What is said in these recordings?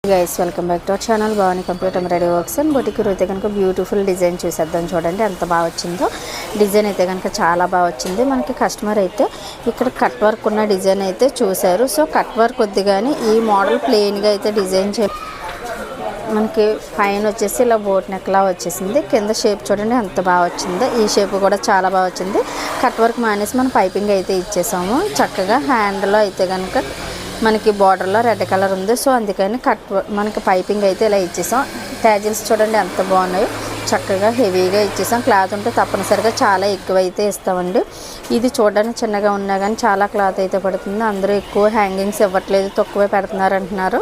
Guys welcome back to our channel Bhavani computer embroidery works and boutique అయితే కనుక beautiful design చూసేద్దాం. చూడండి ఎంత బాగా వచ్చిందో. డిజైన్ అయితే కనుక చాలా బాగా వచ్చింది. మనకి కస్టమర్ అయితే ఇక్కడ కట్ వర్క్ ఉన్న డిజైన్ అయితే చూశారు. సో కట్ వర్క్ వద్దు కానీ ఈ మోడల్ ప్లెయిన్గా అయితే డిజైన్ మనకి పైన వచ్చేసి ఇలా బోట్ నెక్లా వచ్చేసింది. కింద షేప్ చూడండి ఎంత బాగా వచ్చిందో. ఈ షేప్ కూడా చాలా బాగా వచ్చింది. కట్ వర్క్ మానేసి మనం పైపింగ్ అయితే ఇచ్చేసాము. చక్కగా హ్యాండ్లో అయితే కనుక మనకి బార్డర్లో రెడ్ కలర్ ఉంది. సో అందుకని మనకి పైపింగ్ అయితే ఇలా ఇచ్చేసాం. ట్యాజిల్స్ చూడండి ఎంత బాగున్నాయి. చక్కగా హెవీగా ఇచ్చేసాం. క్లాత్ ఉంటే తప్పనిసరిగా చాలా ఎక్కువ అయితే ఇస్తామండి. ఇది చూడడానికి చిన్నగా ఉన్నా కానీ చాలా క్లాత్ అయితే పడుతుంది. అందరూ ఎక్కువ హ్యాంగింగ్స్ ఇవ్వట్లేదు, తక్కువే పెడుతున్నారు అంటున్నారు.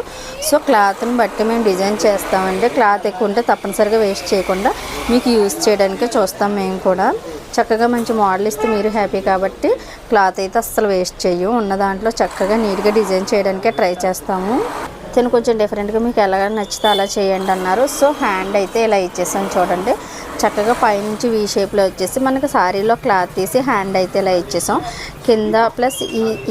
సో క్లాత్ని బట్టి మేము డిజైన్ చేస్తామండి. క్లాత్ ఎక్కువ ఉంటే తప్పనిసరిగా వేస్ట్ చేయకుండా మీకు యూజ్ చేయడానికే చూస్తాం. మేము కూడా చక్కగా మంచి మోడల్ ఇస్తే మీరు హ్యాపీ కాబట్టి క్లాత్ అయితే అస్సలు వేస్ట్ చేయము. ఉన్న దాంట్లో చక్కగా నీట్గా డిజైన్ చేయడానికే ట్రై చేస్తాము. తిను కొంచెం డిఫరెంట్గా మీకు ఎలాగ నచ్చితే అలా చేయండి అన్నారు. సో హ్యాండ్ అయితే ఇలా ఇచ్చేసాను చూడండి. చక్కగా పైనుంచి వీ షేప్లో వచ్చేసి మనకి శారీలో క్లాత్ తీసి హ్యాండ్ అయితే ఇలా ఇచ్చేసాం. కింద ప్లస్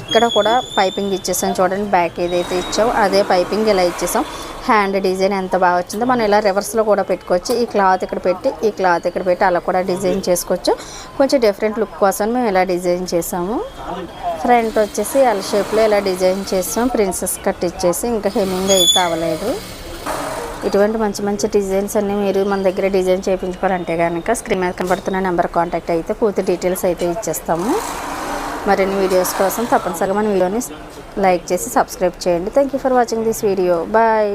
ఇక్కడ కూడా పైపింగ్ ఇచ్చేసాం చూడండి. బ్యాక్ ఏదైతే ఇచ్చామో అదే పైపింగ్ ఇలా ఇచ్చేసాం. హ్యాండ్ డిజైన్ ఎంత బాగా వచ్చిందో. మనం ఇలా రివర్స్లో కూడా పెట్టుకోవచ్చు. ఈ క్లాత్ ఇక్కడ పెట్టి ఈ క్లాత్ ఇక్కడ పెట్టి అలా కూడా డిజైన్ చేసుకోవచ్చు. కొంచెం డిఫరెంట్ లుక్ కోసం మేము ఇలా డిజైన్ చేసాము. ఫ్రంట్ వచ్చేసి ఎల్ షేప్లో ఇలా డిజైన్ చేసాం. ప్రిన్సెస్ కట్ ఇచ్చేసి ఇంకా హెమ్మింగ్ అయితే అవ్వలేదు. ఇటువంటి మంచి మంచి డిజైన్స్ అన్నీ మీరు మన దగ్గర డిజైన్ చేయించుకోవాలంటే కనుక స్క్రీన్ మీద కనబడుతున్న నెంబర్ కాంటాక్ట్ అయితే పూర్తి డీటెయిల్స్ అయితే ఇచ్చేస్తాము. మరిన్ని వీడియోస్ కోసం తప్పనిసరిగా మన వీడియోని లైక్ చేసి సబ్స్క్రైబ్ చేయండి. Thank you for watching this video. Bye.